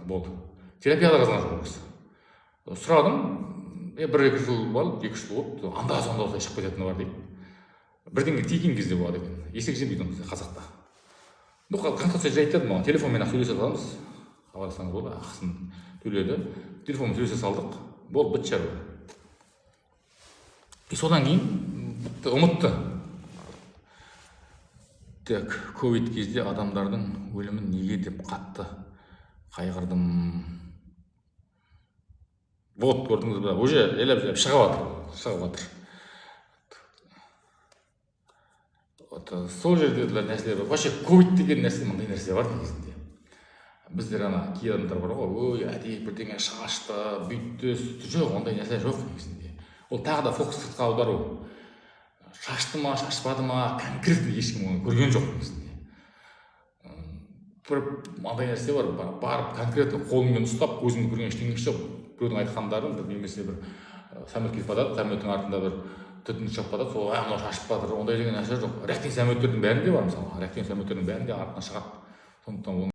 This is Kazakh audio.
болды. Терапияда жазған жоқ ол кісі. Сұрадым, бір екі жыл болды, 2-3 жыл болды, анда-санда шығып кететіні бар дейді. Бірдеңе тиген кезде болады екен. Есек жемейді оны қазақта. Консультация жайттады маған, телефонмен ақ сөйлесе аламыз. Хабарлассаңыз болады, ақысын төледі. Телефонмен сөйлесе салдық. Болды, бітті шаруа. Содан кейін ұмытты. Так, ковид кезде адамдардың өлімін неге деп қатты қайғырдым. Вот, көрдіңіз бе? Уже елеп шығып жатыр. Сол жерде нәрселер бар. Вообще ковид деген нәрсе, мындай нәрсе бар негізінде. Біздер ана кей адамдар бар ғой, ой, әдейі бірдеңе шашты, бүйтті, жоқ, ондай нәрсе жоқ негізінде. Ол тағы да фокус сыртқа аудару. Шашты ма, шашпады ма, конкретно ешкім оны көрген жоқ негізінде. Бір мындай нәрсе бар, барып конкретно қолыңмен ұстап, көзіңді көрген ештеңе жоқ. Біреудің айтқандарын, немесе бір самолет кетіп жатады, самолеттің артында бір түтін шығып жатады, сол мынау шашып жатыр, ондай деген нәрсе жоқ. Рәктен самолеттердің бәрінде бар мысалы, рәктен самолеттердің бәрінде артынан шығады. Сондықтан